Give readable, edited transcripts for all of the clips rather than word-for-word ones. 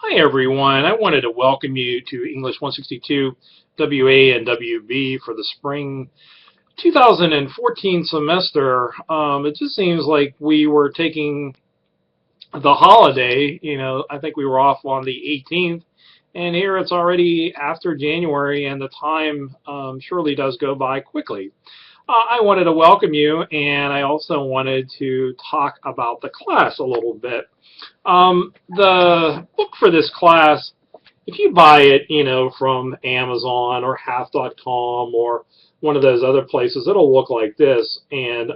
Hi everyone. I wanted to welcome you to English 162 WA and WB for the spring 2014 semester. It just seems like we were taking the holiday. I think we were off on the 18th, and here it's already after January, and the time surely does go by quickly. I wanted to welcome you, and I also wanted to talk about the class a little bit. The book for this class, if you buy it, from Amazon or Half.com or one of those other places, it'll look like this. And,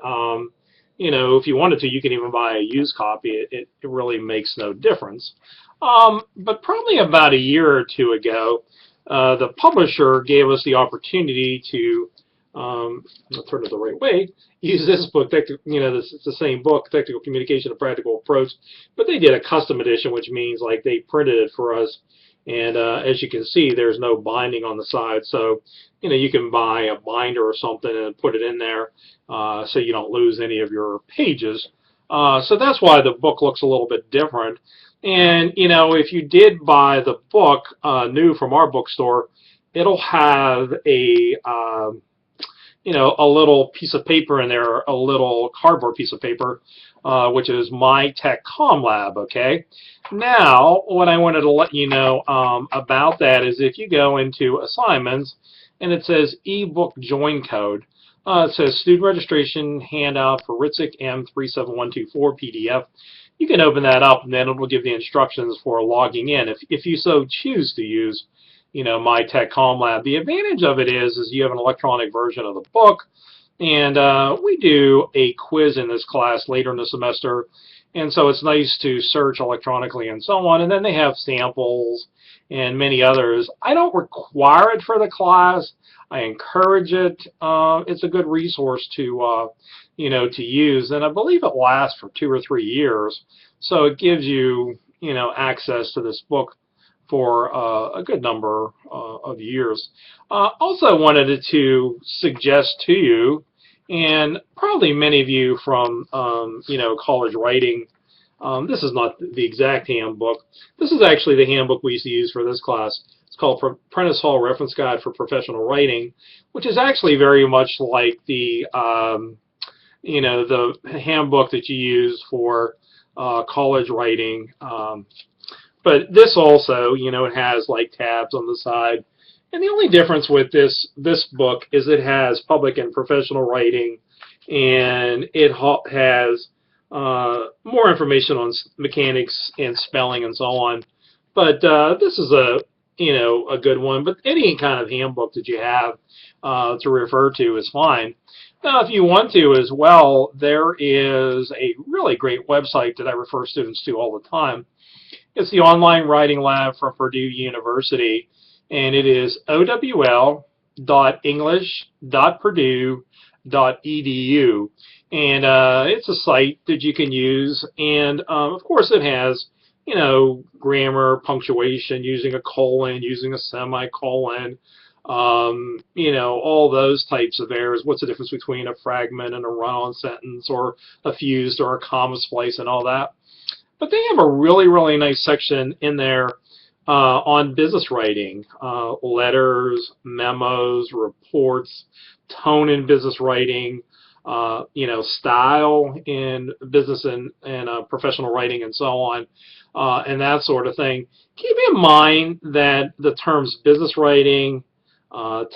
if you wanted to, you can even buy a used copy. It really makes no difference. But probably about a year or two ago, the publisher gave us the opportunity to, I'll turn it the right way, use this book. It's the same book, Technical Communication: A Practical Approach, but they did a custom edition, which means like they printed it for us. And as you can see, there's no binding on the side, so you can buy a binder or something and put it in there so you don't lose any of your pages. So that's why the book looks a little bit different. And if you did buy the book new from our bookstore, it'll have a a little piece of paper in there, a little cardboard piece of paper, which is My Tech Com Lab. Okay. Now, what I wanted to let you know about that is if you go into assignments and it says ebook join code, it says student registration handout for RITSIC M37124 PDF. You can open that up and then it will give the instructions for logging in if you so choose to use My Tech Com Lab. The advantage of it is you have an electronic version of the book, and we do a quiz in this class later in the semester, and so it's nice to search electronically and so on. And then they have samples and many others. I don't require it for the class. I encourage it. It's a good resource to to use, and I believe it lasts for 2 or 3 years. So it gives you access to this book for a good number of years. Also wanted to suggest to you, and probably many of you from college writing, this is not the exact handbook. This is actually the handbook we used to use for this class. It's called Prentice Hall Reference Guide for Professional Writing, which is actually very much like the the handbook that you use for college writing. But this also, it has like tabs on the side. And the only difference with this book is it has public and professional writing, and it has more information on mechanics and spelling and so on. But this is a good one. But any kind of handbook that you have to refer to is fine. Now, if you want to as well, there is a really great website that I refer students to all the time. It's the Online Writing Lab from Purdue University, and it is owl.english.purdue.edu. And it's a site that you can use, and of course it has, grammar, punctuation, using a colon, using a semicolon, all those types of errors. What's the difference between a fragment and a run-on sentence, or a fused or a comma splice, and all that. But they have a really, really nice section in there on business writing, letters, memos, reports, tone in business writing, style in business and professional writing, and so on, and that sort of thing. Keep in mind that the terms business writing,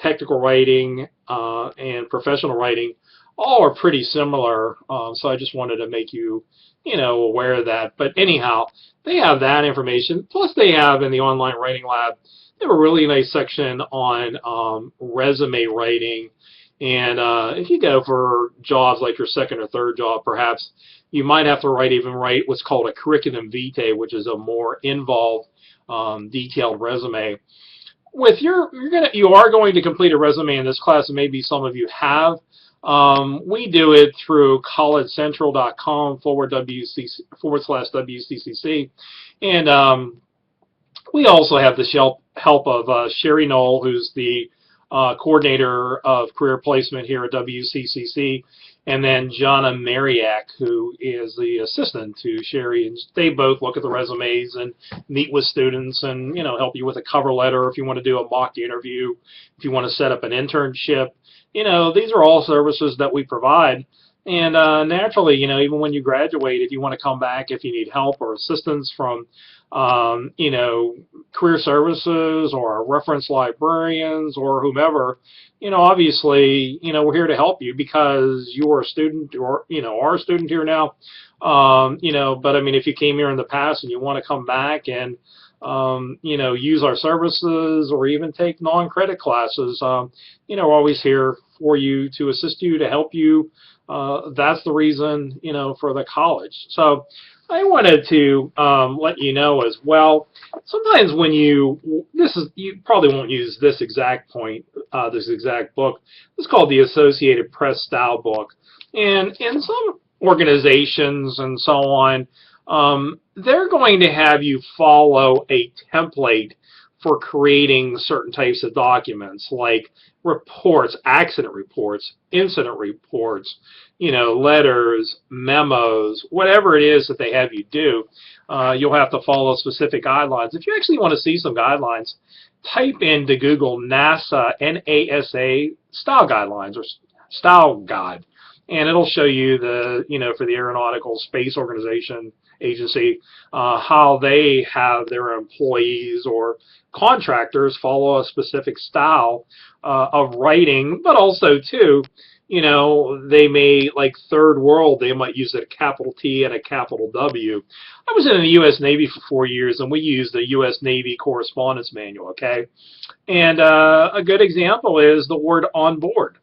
technical writing, and professional writing all are pretty similar, so I just wanted to make you aware of that. But anyhow, they have that information. Plus they have in the Online Writing Lab, they have a really nice section on resume writing. And if you go for jobs like your second or third job, perhaps you might have to write what's called a curriculum vitae, which is a more involved, detailed resume. You are going to complete a resume in this class, and maybe some of you have. We do it through collegecentral.com/WCCC, and we also have the help of Sherry Knoll, who's the coordinator of career placement here at WCCC, and then Jonna Mariak, who is the assistant to Sherry, and they both look at the resumes and meet with students and, help you with a cover letter if you want to do a mock interview, if you want to set up an internship. These are all services that we provide. And naturally, even when you graduate, if you want to come back, if you need help or assistance from, career services or reference librarians or whomever, obviously, we're here to help you because you're a student or, are a student here now. But I mean, if you came here in the past and you want to come back and, use our services or even take non-credit classes, we're always here for you to assist you, to help you. That's the reason, for the college. So I wanted to let you know as well, sometimes when you probably won't use this exact point, this exact book. It's called the Associated Press Style Book. And in some organizations and so on, they're going to have you follow a template for creating certain types of documents, like reports, accident reports, incident reports, letters, memos, whatever it is that they have you do. You'll have to follow specific guidelines. If you actually want to see some guidelines, type into Google NASA, NASA style guidelines or style guide, and it'll show you for the Aeronautical Space Organization agency, how they have their employees or contractors follow a specific style of writing, but also too, they may, like Third World, they might use a capital T and a capital W. I was in the U.S. Navy for 4 years, and we used the U.S. Navy Correspondence Manual, okay? And a good example is the word on board.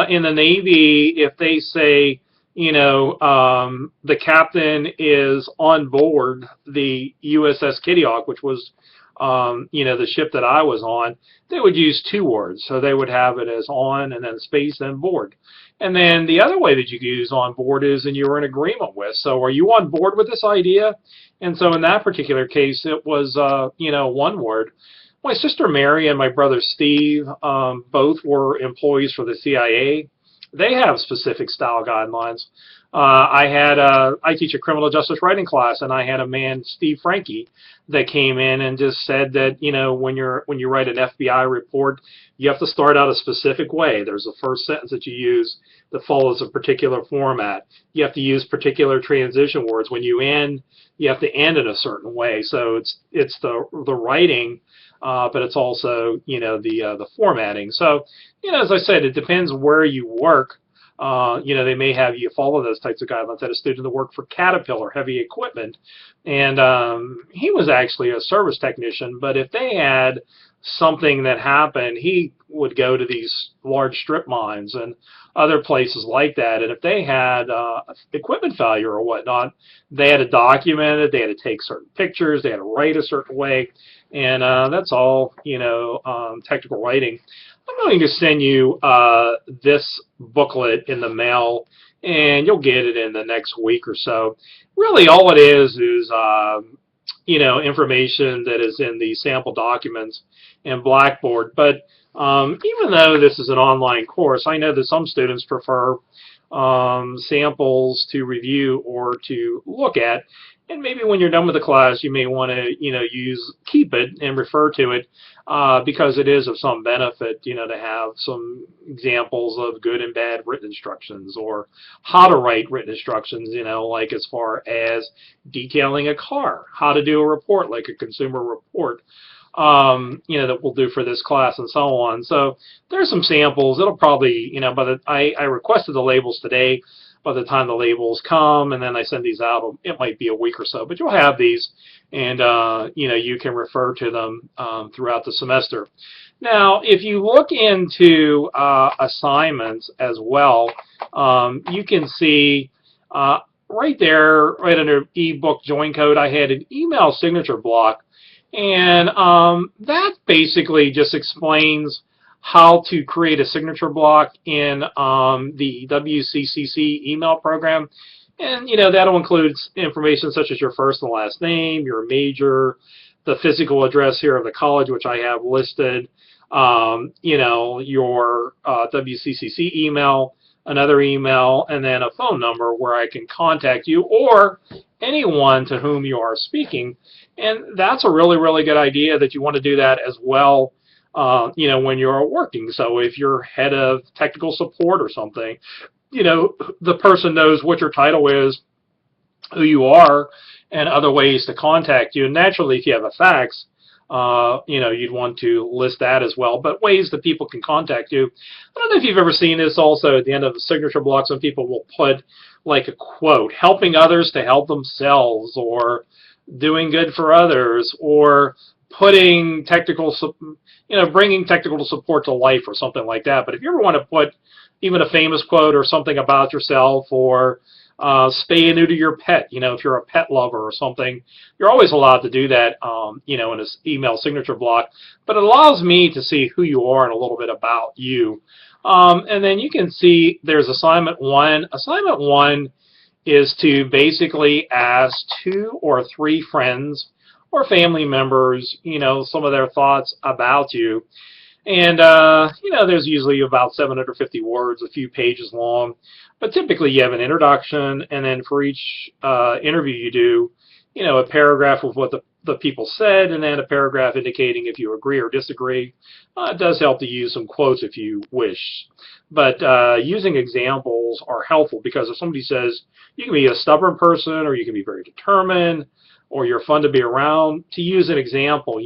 In the Navy, if they say, the captain is on board the USS Kitty Hawk, which was, the ship that I was on, they would use two words. So they would have it as on and then space, then board. And then the other way that you could use on board is and you're in agreement with. So are you on board with this idea? And so in that particular case, it was, one word. My sister Mary and my brother Steve, both were employees for the CIA. They have specific style guidelines. I teach a criminal justice writing class, and I had a man, Steve Frankie, that came in and just said that, when you write an FBI report, you have to start out a specific way. There's a first sentence that you use that follows a particular format. You have to use particular transition words. When you end, you have to end in a certain way. So it's the writing, but it's also, the formatting. So, as I said, it depends where you work. They may have you follow those types of guidelines. I had a student that worked for Caterpillar Heavy Equipment, and he was actually a service technician, but if they had something that happened, he would go to these large strip mines and other places like that, and if they had equipment failure or whatnot, they had to document it, they had to take certain pictures, they had to write a certain way, and that's all, technical writing. I'm going to send you this booklet in the mail, and you'll get it in the next week or so. Really, all it is information that is in the sample documents in Blackboard. But even though this is an online course, I know that some students prefer samples to review or to look at. And maybe when you're done with the class, you may want to, keep it and refer to it because it is of some benefit, to have some examples of good and bad written instructions or how to write written instructions, like as far as detailing a car, how to do a report, like a consumer report, that we'll do for this class and so on. So there's some samples. It'll probably, I requested the labels today. By the time the labels come and then I send these out, it might be a week or so, but you'll have these and, you can refer to them throughout the semester. Now, if you look into assignments as well, you can see right there, right under eBook Join Code, I had an email signature block, and that basically just explains how to create a signature block in the WCCC email program. And, that'll include information such as your first and last name, your major, the physical address here of the college, which I have listed, your WCCC email, another email, and then a phone number where I can contact you or anyone to whom you are speaking. And that's a really, really good idea that you want to do that as well, when you're working. So if you're head of technical support or something, the person knows what your title is, who you are, and other ways to contact you. And naturally, if you have a fax, you'd want to list that as well. But ways that people can contact you. I don't know if you've ever seen this also at the end of the signature block. Some people will put like a quote, helping others to help themselves, or doing good for others, or putting bringing technical support to life, or something like that. But if you ever want to put even a famous quote or something about yourself, or spay and neuter your pet, if you're a pet lover or something, you're always allowed to do that, in an email signature block. But it allows me to see who you are and a little bit about you. And then you can see there's assignment 1. Assignment 1 is to basically ask 2 or 3 friends or family members, some of their thoughts about you. And, there's usually about 750 words, a few pages long. But typically you have an introduction, and then for each interview you do, a paragraph of what the people said, and then a paragraph indicating if you agree or disagree. It does help to use some quotes if you wish. But using examples are helpful, because if somebody says you can be a stubborn person, or you can be very determined, or you're fun to be around, to use an example,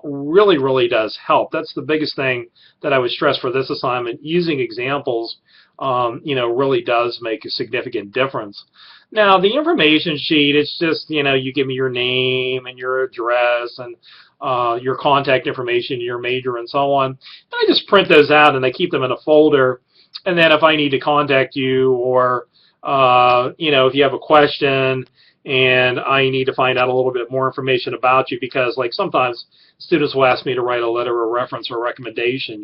really, really does help. That's the biggest thing that I would stress for this assignment. Using examples, really does make a significant difference. Now, the information sheet, it's just, you give me your name and your address and your contact information, your major, and so on. And I just print those out, and I keep them in a folder. And then if I need to contact you, or, if you have a question, and I need to find out a little bit more information about you, because like sometimes students will ask me to write a letter of reference or recommendation,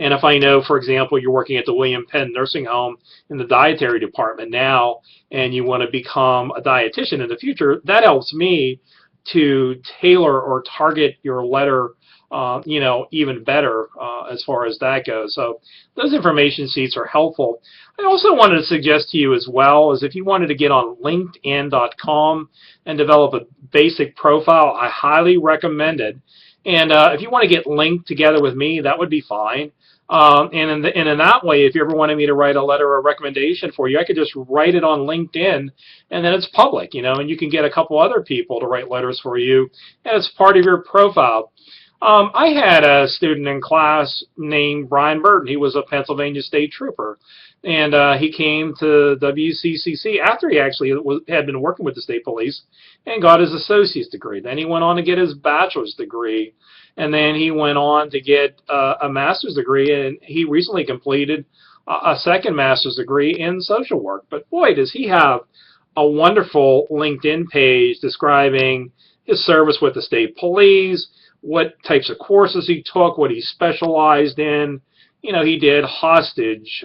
and if I know, for example, you're working at the William Penn Nursing Home in the dietary department now, and you want to become a dietitian in the future, that helps me to tailor or target your letter even better as far as that goes. So those information sheets are helpful. I also wanted to suggest to you as well is if you wanted to get on LinkedIn.com and develop a basic profile, I highly recommend it. And if you want to get linked together with me, that would be fine. And in that way, if you ever wanted me to write a letter or a recommendation for you, I could just write it on LinkedIn, and then it's public, and you can get a couple other people to write letters for you, and it's part of your profile. I had a student in class named Brian Burton. He was a Pennsylvania State Trooper, and he came to WCCC after he actually had been working with the state police and got his associate's degree. Then he went on to get his bachelor's degree, and then he went on to get a master's degree, and he recently completed a second master's degree in social work. But boy, does he have a wonderful LinkedIn page describing his service with the state police, what types of courses he took, what he specialized in. He did hostage,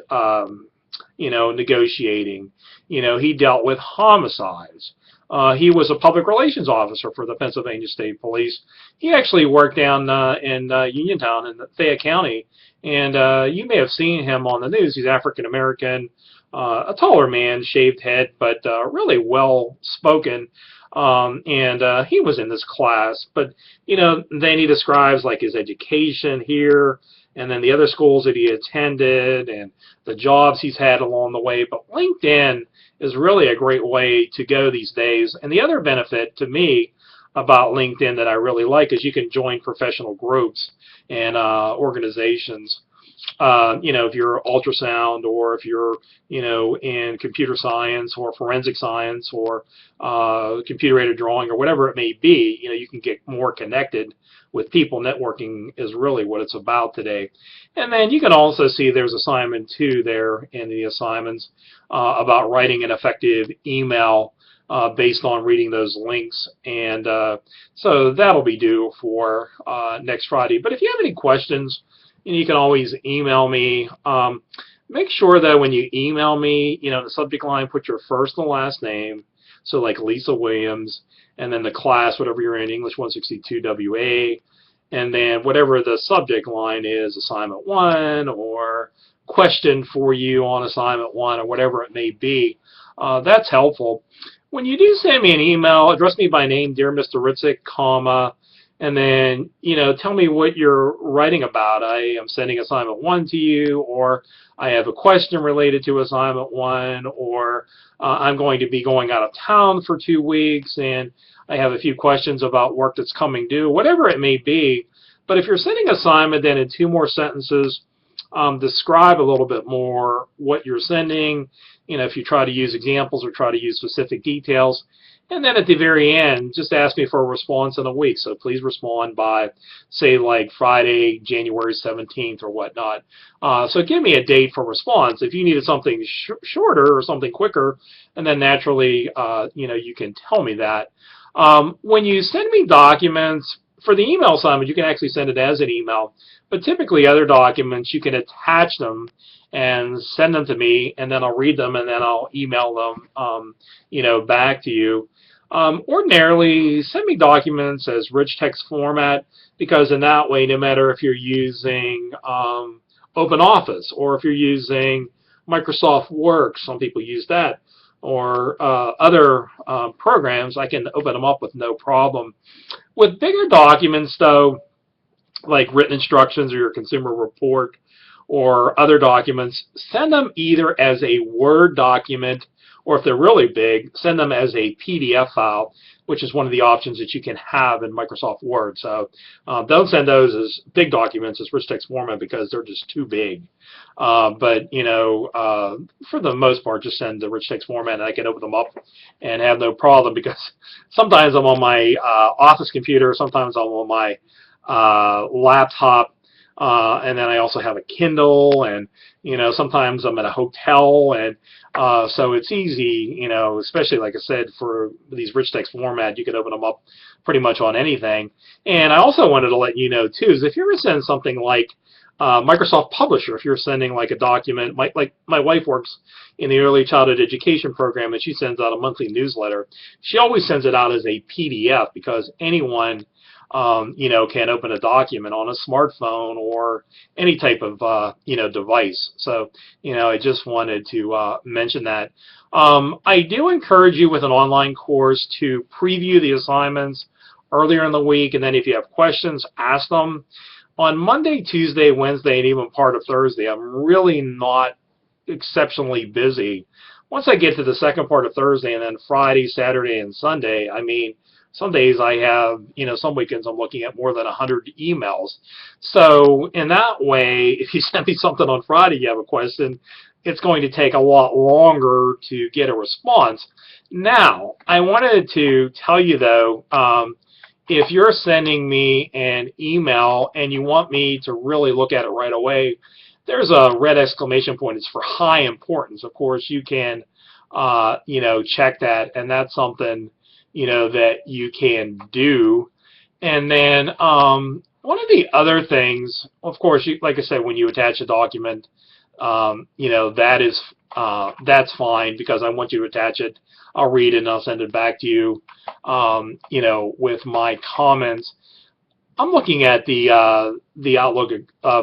negotiating. He dealt with homicides. He was a public relations officer for the Pennsylvania State Police. He actually worked down in Uniontown in Fayette County, and you may have seen him on the news. He's African American, a taller man, shaved head, but really well spoken. And he was in this class, but then he describes like his education here, and then the other schools that he attended, and the jobs he's had along the way. But LinkedIn is really a great way to go these days. And the other benefit to me about LinkedIn that I really like is you can join professional groups and organizations. If you're ultrasound, or if you're, in computer science or forensic science or computer-aided drawing or whatever it may be, you can get more connected with people. Networking is really what it's about today. And then you can also see there's assignment 2 there in the assignments about writing an effective email based on reading those links. And so that'll be due for next Friday. But if you have any questions, you can always email me. Make sure that when you email me, in the subject line, put your first and last name, so like Lisa Williams, and then the class, whatever you're in, English 162 WA, and then whatever the subject line is, assignment 1 or question for you on assignment 1 or whatever it may be. That's helpful. When you do send me an email, address me by name, dear Mr. Ritzik, comma, and then, tell me what you're writing about. I am sending assignment 1 to you, or I have a question related to assignment 1, or I'm going to be going out of town for 2 weeks, and I have a few questions about work that's coming due, whatever it may be. But if you're sending assignment, then in 2 more sentences, describe a little bit more what you're sending, if you try to use examples or try to use specific details. And then at the very end, just ask me for a response in a week. So please respond by, say, like Friday, January 17th or whatnot. So give me a date for response. If you needed something shorter or something quicker, and then naturally, you can tell me that. When you send me documents, for the email assignment, you can actually send it as an email. But typically, other documents, you can attach them and send them to me, and then I'll read them, and then I'll email them, back to you. Ordinarily, send me documents as rich text format, because in that way, no matter if you're using OpenOffice or if you're using Microsoft Word, some people use that, or other programs, I can open them up with no problem. With bigger documents, though, like written instructions or your consumer report or other documents, send them either as a Word document, or if they're really big, send them as a PDF file, which is one of the options that you can have in Microsoft Word. So don't send those as big documents, as rich text format, because they're just too big. But for the most part, just send the rich text format, and I can open them up and have no problem, because sometimes I'm on my office computer, sometimes I'm on my laptop, and then I also have a Kindle, and sometimes I'm at a hotel, and so it's easy, especially like I said, for these rich text format, you can open them up pretty much on anything. And I also wanted to let you know too, is if you ever send something like Microsoft Publisher, if you're sending like a document, like my wife works in the early childhood education program, and she sends out a monthly newsletter. She always sends it out as a PDF, because anyone can open a document on a smartphone or any type of device. So I just wanted to mention that. I do encourage you with an online course to preview the assignments earlier in the week, and then if you have questions, ask them. On Monday, Tuesday, Wednesday, and even part of Thursday, I'm really not exceptionally busy. Once I get to the second part of Thursday, and then Friday, Saturday, and Sunday, some days I have, some weekends I'm looking at more than 100 emails. So in that way, if you send me something on Friday, you have a question, it's going to take a lot longer to get a response. Now, I wanted to tell you though, if you're sending me an email and you want me to really look at it right away, there's a red exclamation point. It's for high importance. Of course, you can, check that, and that's something that you can do. And then one of the other things, of course, like I said, when you attach a document, that's fine, because I want you to attach it. I'll read it and I'll send it back to you, with my comments. I'm looking at the Outlook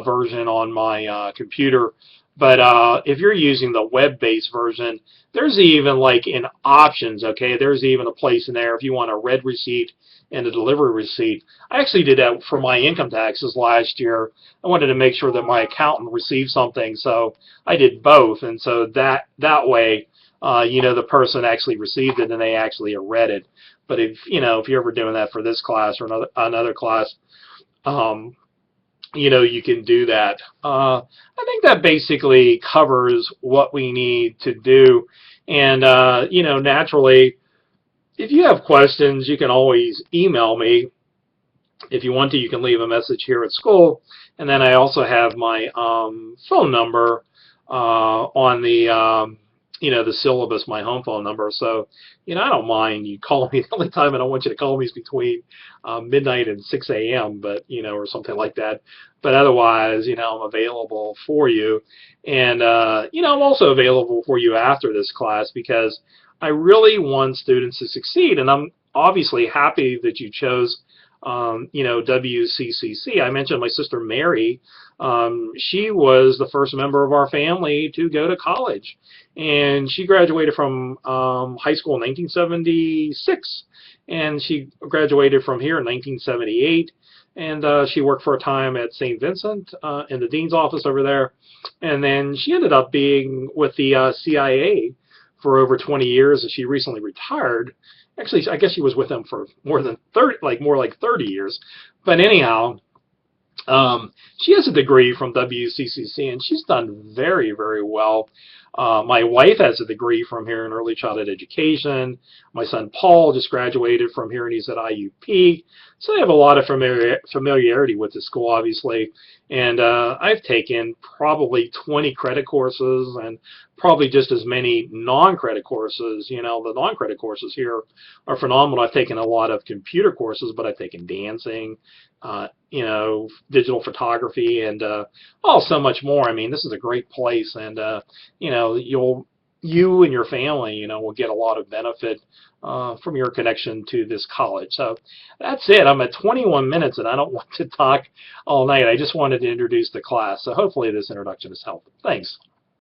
version on my computer. But if you're using the web-based version, there's even like in options, okay, there's even a place in there if you want a read receipt and a delivery receipt. I actually did that for my income taxes last year. I wanted to make sure that my accountant received something, so I did both. And so that way, the person actually received it and they actually read it. But if you're ever doing that for this class or another class, you can do that. I think that basically covers what we need to do. And, naturally, if you have questions, you can always email me. If you want to, you can leave a message here at school. And then I also have my phone number on the the syllabus, my home phone number. So, I don't mind you call me. The only time I don't want you to call me is between midnight and 6 a.m., but, or something like that. But otherwise, I'm available for you. And, I'm also available for you after this class, because I really want students to succeed. And I'm obviously happy that you chose WCCC. I mentioned my sister Mary. She was the first member of our family to go to college, and she graduated from high school in 1976, and she graduated from here in 1978. And she worked for a time at St. Vincent in the dean's office over there, and then she ended up being with the CIA for over 20 years, and she recently retired. Actually, I guess she was with them for more than 30, more like 30 years. But anyhow, she has a degree from WCCC, and she's done very, very well. My wife has a degree from here in early childhood education. My son Paul just graduated from here, and he's at IUP. So I have a lot of familiarity with the school, obviously. And I've taken probably 20 credit courses and probably just as many non-credit courses. The non-credit courses here are phenomenal. I've taken a lot of computer courses, but I've taken dancing, digital photography, and so much more. I mean, this is a great place, and you and your family, will get a lot of benefit from your connection to this college. So that's it. I'm at 21 minutes, and I don't want to talk all night. I just wanted to introduce the class. So hopefully this introduction has helped. Thanks.